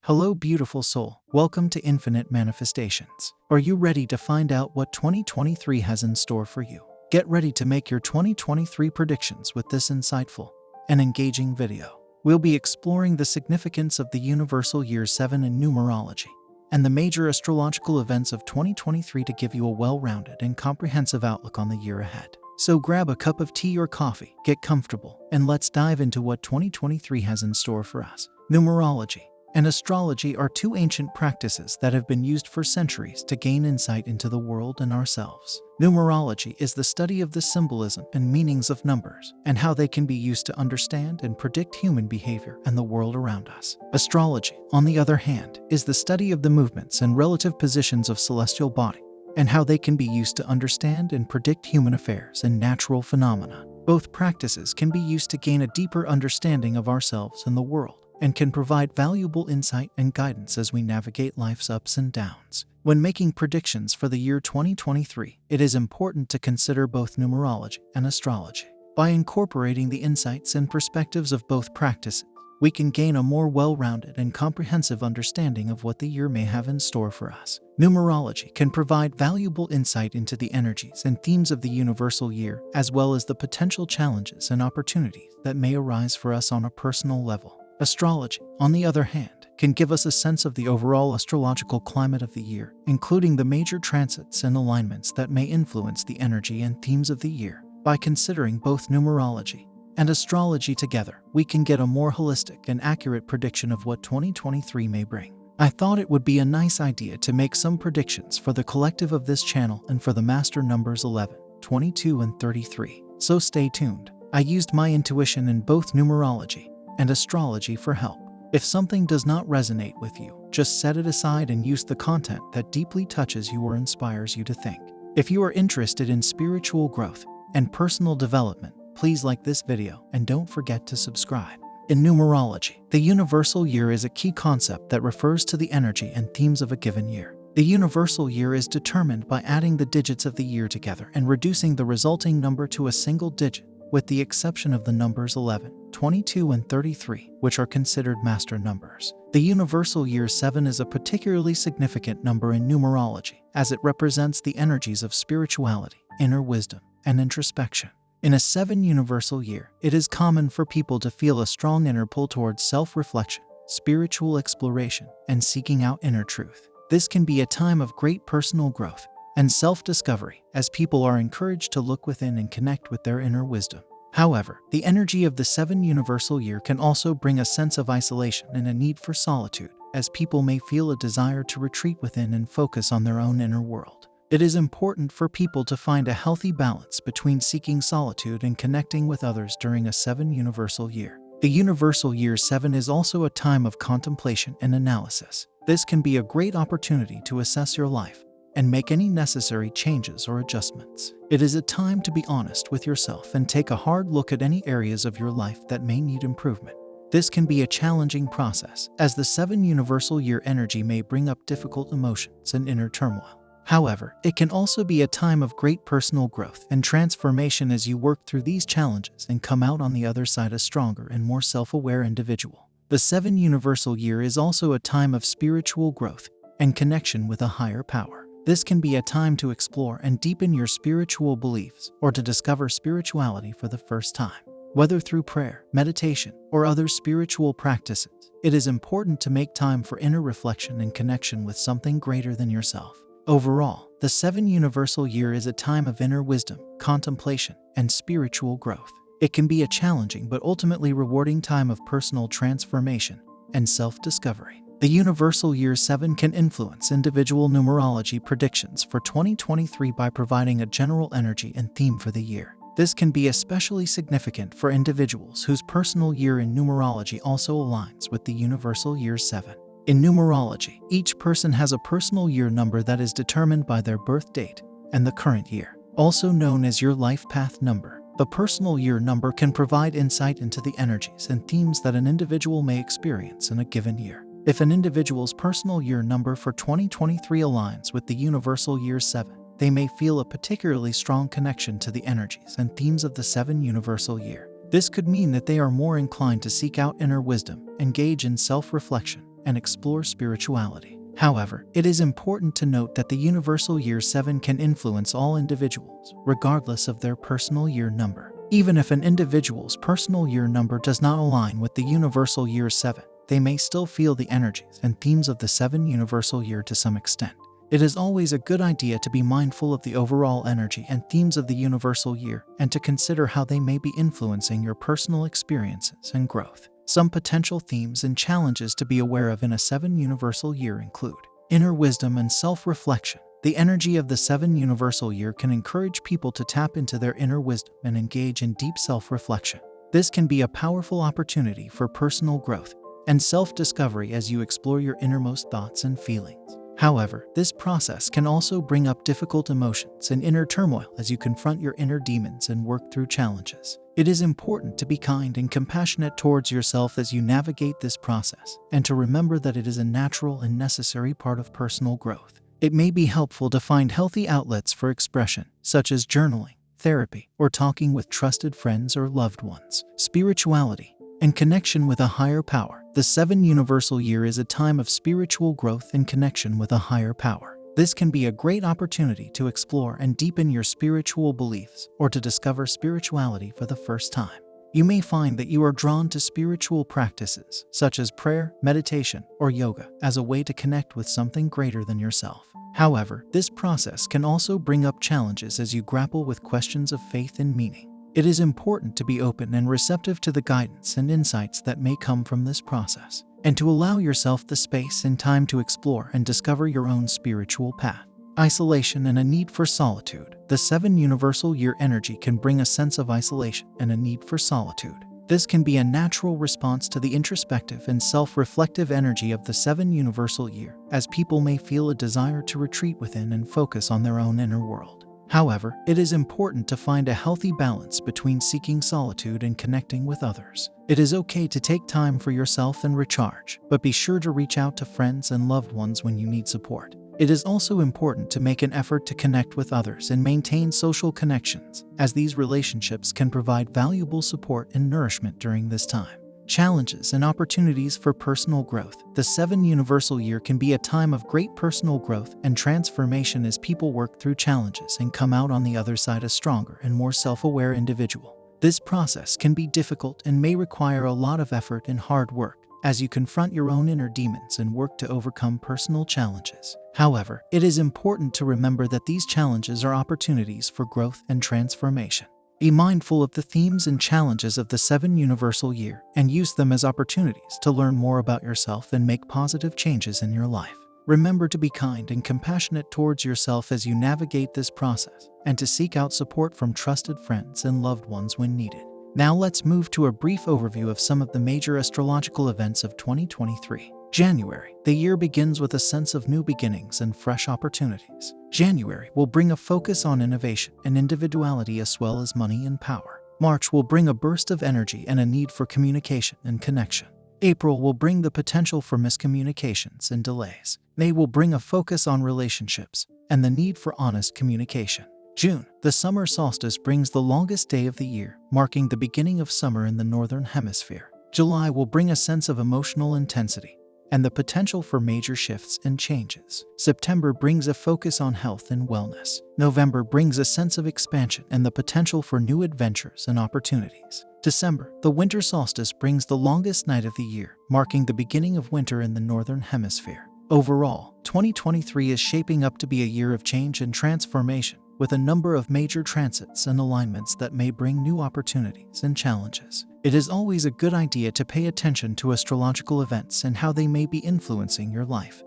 Hello, beautiful soul. Welcome to Infinite Manifestations. Are you ready to find out what 2023 has in store for you? Get ready to make your 2023 predictions with this insightful and engaging video. We'll be exploring the significance of the universal year 7 in numerology and the major astrological events of 2023 to give you a well-rounded and comprehensive outlook on the year ahead. So grab a cup of tea or coffee, get comfortable, and let's dive into what 2023 has in store for us. Numerology and astrology are two ancient practices that have been used for centuries to gain insight into the world and ourselves. Numerology is the study of the symbolism and meanings of numbers and how they can be used to understand and predict human behavior and the world around us. Astrology, on the other hand, is the study of the movements and relative positions of celestial bodies and how they can be used to understand and predict human affairs and natural phenomena. Both practices can be used to gain a deeper understanding of ourselves and the world, and can provide valuable insight and guidance as we navigate life's ups and downs. When making predictions for the year 2023, it is important to consider both numerology and astrology. By incorporating the insights and perspectives of both practices, we can gain a more well-rounded and comprehensive understanding of what the year may have in store for us. Numerology can provide valuable insight into the energies and themes of the universal year, as well as the potential challenges and opportunities that may arise for us on a personal level. Astrology, on the other hand, can give us a sense of the overall astrological climate of the year, including the major transits and alignments that may influence the energy and themes of the year. By considering both numerology and astrology together, we can get a more holistic and accurate prediction of what 2023 may bring. I thought it would be a nice idea to make some predictions for the collective of this channel and for the master numbers 11, 22, and 33. So stay tuned. I used my intuition in both numerology and astrology for help. If something does not resonate with you, just set it aside and use the content that deeply touches you or inspires you to think. If you are interested in spiritual growth and personal development, please like this video and don't forget to subscribe. In numerology, the universal year is a key concept that refers to the energy and themes of a given year. The universal year is determined by adding the digits of the year together and reducing the resulting number to a single digit, with the exception of the numbers 11, 22, and 33, which are considered master numbers. The universal year 7 is a particularly significant number in numerology, as it represents the energies of spirituality, inner wisdom, and introspection. In a 7 universal year, it is common for people to feel a strong inner pull towards self-reflection, spiritual exploration, and seeking out inner truth. This can be a time of great personal growth and self-discovery, as people are encouraged to look within and connect with their inner wisdom. However, the energy of the 7 universal year can also bring a sense of isolation and a need for solitude, as people may feel a desire to retreat within and focus on their own inner world. It is important for people to find a healthy balance between seeking solitude and connecting with others during a 7 universal year. The universal year 7 is also a time of contemplation and analysis. This can be a great opportunity to assess your life and make any necessary changes or adjustments. It is a time to be honest with yourself and take a hard look at any areas of your life that may need improvement. This can be a challenging process, as the 7 universal year energy may bring up difficult emotions and inner turmoil. However, it can also be a time of great personal growth and transformation as you work through these challenges and come out on the other side a stronger and more self-aware individual. The 7 universal year is also a time of spiritual growth and connection with a higher power. This can be a time to explore and deepen your spiritual beliefs or to discover spirituality for the first time. Whether through prayer, meditation, or other spiritual practices, it is important to make time for inner reflection and connection with something greater than yourself. Overall, the 7 universal year is a time of inner wisdom, contemplation, and spiritual growth. It can be a challenging but ultimately rewarding time of personal transformation and self-discovery. The universal year 7 can influence individual numerology predictions for 2023 by providing a general energy and theme for the year. This can be especially significant for individuals whose personal year in numerology also aligns with the universal year 7. In numerology, each person has a personal year number that is determined by their birth date and the current year, also known as your life path number. The personal year number can provide insight into the energies and themes that an individual may experience in a given year. If an individual's personal year number for 2023 aligns with the universal year 7, they may feel a particularly strong connection to the energies and themes of the 7 universal year. This could mean that they are more inclined to seek out inner wisdom, engage in self-reflection, and explore spirituality. However, it is important to note that the universal year 7 can influence all individuals, regardless of their personal year number. Even if an individual's personal year number does not align with the universal year 7, they may still feel the energies and themes of the 7 universal year to some extent. It is always a good idea to be mindful of the overall energy and themes of the universal year and to consider how they may be influencing your personal experiences and growth. Some potential themes and challenges to be aware of in a 7 universal year include inner wisdom and self-reflection. The energy of the 7 universal year can encourage people to tap into their inner wisdom and engage in deep self-reflection. This can be a powerful opportunity for personal growth and self-discovery as you explore your innermost thoughts and feelings. However, this process can also bring up difficult emotions and inner turmoil as you confront your inner demons and work through challenges. It is important to be kind and compassionate towards yourself as you navigate this process, and to remember that it is a natural and necessary part of personal growth. It may be helpful to find healthy outlets for expression, such as journaling, therapy, or talking with trusted friends or loved ones. Spirituality and connection with a higher power. The 7 universal year is a time of spiritual growth and connection with a higher power. This can be a great opportunity to explore and deepen your spiritual beliefs or to discover spirituality for the first time. You may find that you are drawn to spiritual practices such as prayer, meditation, or yoga as a way to connect with something greater than yourself. However, this process can also bring up challenges as you grapple with questions of faith and meaning. It is important to be open and receptive to the guidance and insights that may come from this process, and to allow yourself the space and time to explore and discover your own spiritual path. Isolation and a need for solitude. The 7 universal year energy can bring a sense of isolation and a need for solitude. This can be a natural response to the introspective and self-reflective energy of the 7 universal year, as people may feel a desire to retreat within and focus on their own inner world. However, it is important to find a healthy balance between seeking solitude and connecting with others. It is okay to take time for yourself and recharge, but be sure to reach out to friends and loved ones when you need support. It is also important to make an effort to connect with others and maintain social connections, as these relationships can provide valuable support and nourishment during this time. Challenges and opportunities for personal growth. The 7 universal year can be a time of great personal growth and transformation as people work through challenges and come out on the other side a stronger and more self-aware individual. This process can be difficult and may require a lot of effort and hard work as you confront your own inner demons and work to overcome personal challenges. However, it is important to remember that these challenges are opportunities for growth and transformation. Be mindful of the themes and challenges of the 7 universal year and use them as opportunities to learn more about yourself and make positive changes in your life. Remember to be kind and compassionate towards yourself as you navigate this process, and to seek out support from trusted friends and loved ones when needed. Now let's move to a brief overview of some of the major astrological events of 2023. January. The year begins with a sense of new beginnings and fresh opportunities. January will bring a focus on innovation and individuality as well as money and power. March will bring a burst of energy and a need for communication and connection. April will bring the potential for miscommunications and delays. May will bring a focus on relationships and the need for honest communication. June. The summer solstice brings the longest day of the year, marking the beginning of summer in the northern hemisphere. July will bring a sense of emotional intensity and the potential for major shifts and changes. September brings a focus on health and wellness. November brings a sense of expansion and the potential for new adventures and opportunities. December, the winter solstice brings the longest night of the year, marking the beginning of winter in the northern hemisphere. Overall, 2023 is shaping up to be a year of change and transformation, with a number of major transits and alignments that may bring new opportunities and challenges. It is always a good idea to pay attention to astrological events and how they may be influencing your life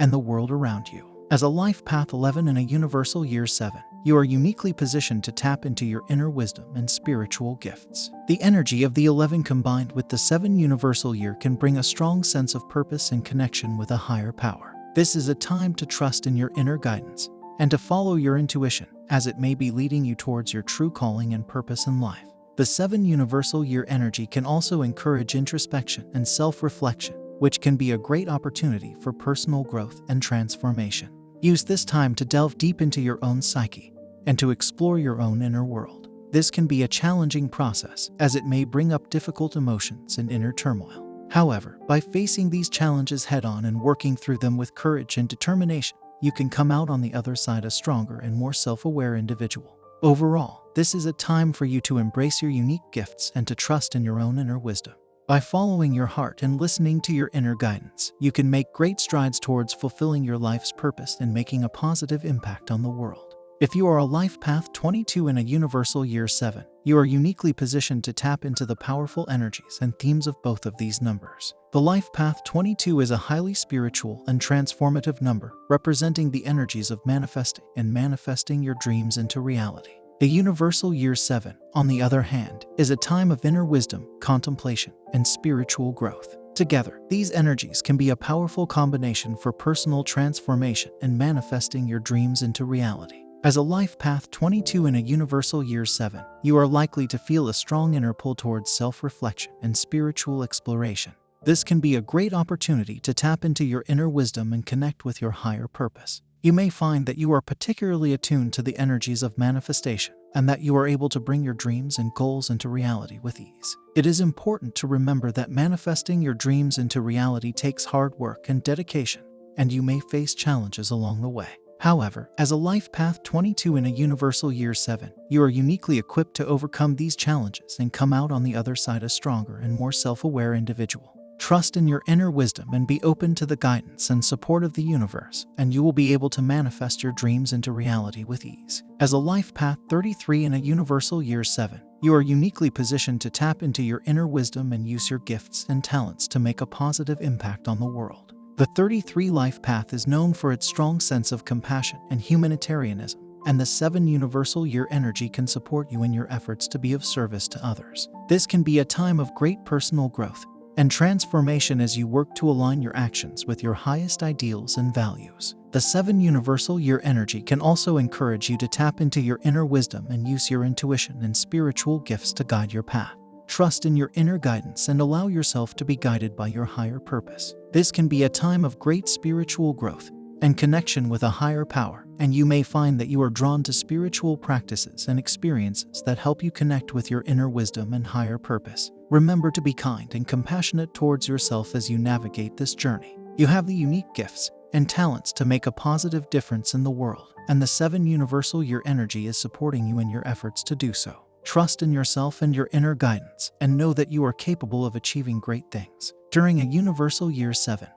and the world around you. As a life path 11 in a universal year 7, you are uniquely positioned to tap into your inner wisdom and spiritual gifts. The energy of the 11 combined with the 7 universal year can bring a strong sense of purpose and connection with a higher power. This is a time to trust in your inner guidance and to follow your intuition, as it may be leading you towards your true calling and purpose in life. The 7 universal year energy can also encourage introspection and self-reflection, which can be a great opportunity for personal growth and transformation. Use this time to delve deep into your own psyche and to explore your own inner world. This can be a challenging process, as it may bring up difficult emotions and inner turmoil. However, by facing these challenges head-on and working through them with courage and determination, you can come out on the other side a stronger and more self-aware individual. Overall, this is a time for you to embrace your unique gifts and to trust in your own inner wisdom. By following your heart and listening to your inner guidance, you can make great strides towards fulfilling your life's purpose and making a positive impact on the world. If you are a life path 22 in a universal year 7, you are uniquely positioned to tap into the powerful energies and themes of both of these numbers. The life path 22 is a highly spiritual and transformative number, representing the energies of manifesting your dreams into reality. The universal year 7, on the other hand, is a time of inner wisdom, contemplation, and spiritual growth. Together, these energies can be a powerful combination for personal transformation and manifesting your dreams into reality. As a life path 22 in a universal year 7, you are likely to feel a strong inner pull towards self-reflection and spiritual exploration. This can be a great opportunity to tap into your inner wisdom and connect with your higher purpose. You may find that you are particularly attuned to the energies of manifestation and that you are able to bring your dreams and goals into reality with ease. It is important to remember that manifesting your dreams into reality takes hard work and dedication, and you may face challenges along the way. However, as a life path 22 in a universal year 7, you are uniquely equipped to overcome these challenges and come out on the other side a stronger and more self-aware individual. Trust in your inner wisdom and be open to the guidance and support of the universe, and you will be able to manifest your dreams into reality with ease. As a life path 33 in a universal year 7, you are uniquely positioned to tap into your inner wisdom and use your gifts and talents to make a positive impact on the world. The 33 life path is known for its strong sense of compassion and humanitarianism, and the 7 universal year energy can support you in your efforts to be of service to others. This can be a time of great personal growth and transformation as you work to align your actions with your highest ideals and values. The 7 universal year energy can also encourage you to tap into your inner wisdom and use your intuition and spiritual gifts to guide your path. Trust in your inner guidance and allow yourself to be guided by your higher purpose. This can be a time of great spiritual growth and connection with a higher power, and you may find that you are drawn to spiritual practices and experiences that help you connect with your inner wisdom and higher purpose. Remember to be kind and compassionate towards yourself as you navigate this journey. You have the unique gifts and talents to make a positive difference in the world, and the 7 universal year energy is supporting you in your efforts to do so. Trust in yourself and your inner guidance, and know that you are capable of achieving great things. During a universal year 7,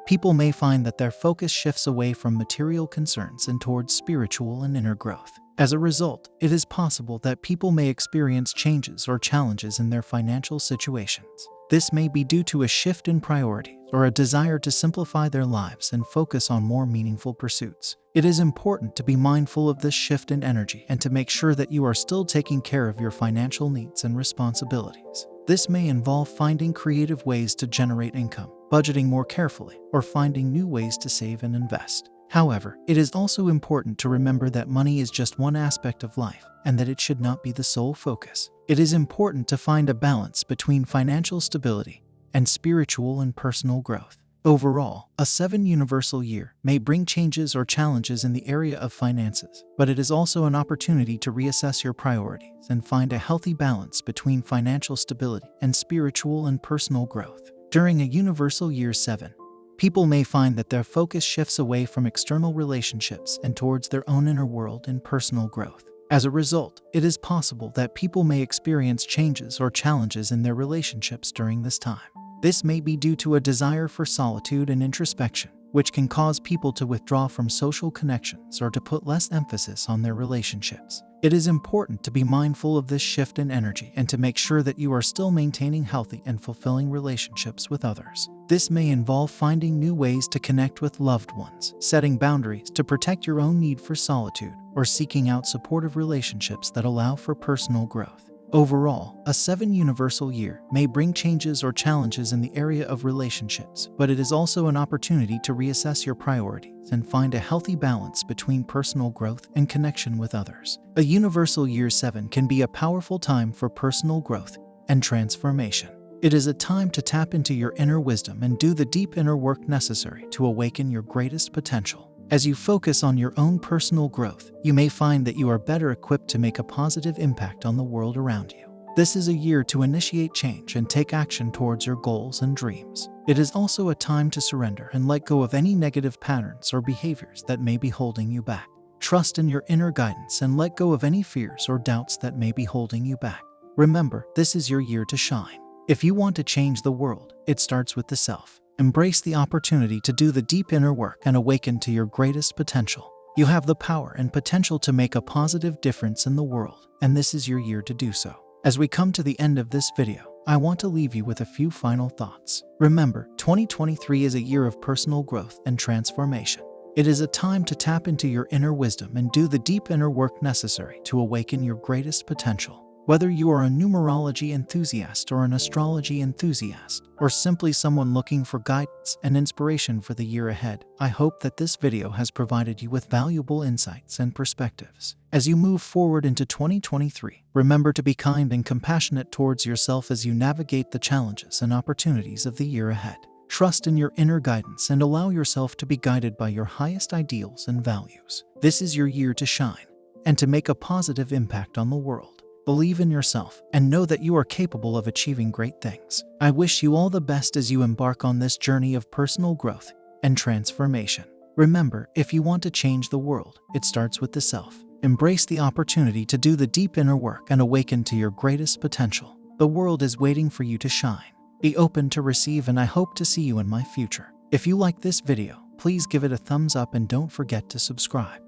people may find that their focus shifts away from material concerns and towards spiritual and inner growth. As a result, it is possible that people may experience changes or challenges in their financial situations. This may be due to a shift in priorities or a desire to simplify their lives and focus on more meaningful pursuits. It is important to be mindful of this shift in energy and to make sure that you are still taking care of your financial needs and responsibilities. This may involve finding creative ways to generate income, budgeting more carefully, or finding new ways to save and invest. However, it is also important to remember that money is just one aspect of life and that it should not be the sole focus. It is important to find a balance between financial stability and spiritual and personal growth. Overall, a 7 universal year may bring changes or challenges in the area of finances, but it is also an opportunity to reassess your priorities and find a healthy balance between financial stability and spiritual and personal growth. During a universal year 7, people may find that their focus shifts away from external relationships and towards their own inner world and personal growth. As a result, it is possible that people may experience changes or challenges in their relationships during this time. This may be due to a desire for solitude and introspection, which can cause people to withdraw from social connections or to put less emphasis on their relationships. It is important to be mindful of this shift in energy and to make sure that you are still maintaining healthy and fulfilling relationships with others. This may involve finding new ways to connect with loved ones, setting boundaries to protect your own need for solitude, or seeking out supportive relationships that allow for personal growth. Overall, a 7 universal year may bring changes or challenges in the area of relationships, but it is also an opportunity to reassess your priorities and find a healthy balance between personal growth and connection with others. A universal year 7 can be a powerful time for personal growth and transformation. It is a time to tap into your inner wisdom and do the deep inner work necessary to awaken your greatest potential. As you focus on your own personal growth, you may find that you are better equipped to make a positive impact on the world around you. This is a year to initiate change and take action towards your goals and dreams. It is also a time to surrender and let go of any negative patterns or behaviors that may be holding you back. Trust in your inner guidance and let go of any fears or doubts that may be holding you back. Remember, this is your year to shine. If you want to change the world, it starts with the self. Embrace the opportunity to do the deep inner work and awaken to your greatest potential. You have the power and potential to make a positive difference in the world, and this is your year to do so. As we come to the end of this video, I want to leave you with a few final thoughts. Remember, 2023 is a year of personal growth and transformation. It is a time to tap into your inner wisdom and do the deep inner work necessary to awaken your greatest potential. Whether you are a numerology enthusiast or an astrology enthusiast, or simply someone looking for guidance and inspiration for the year ahead, I hope that this video has provided you with valuable insights and perspectives. As you move forward into 2023, remember to be kind and compassionate towards yourself as you navigate the challenges and opportunities of the year ahead. Trust in your inner guidance and allow yourself to be guided by your highest ideals and values. This is your year to shine and to make a positive impact on the world. Believe in yourself and know that you are capable of achieving great things. I wish you all the best as you embark on this journey of personal growth and transformation. Remember, if you want to change the world, it starts with the self. Embrace the opportunity to do the deep inner work and awaken to your greatest potential. The world is waiting for you to shine. Be open to receive, and I hope to see you in my future. If you like this video, please give it a thumbs up and don't forget to subscribe.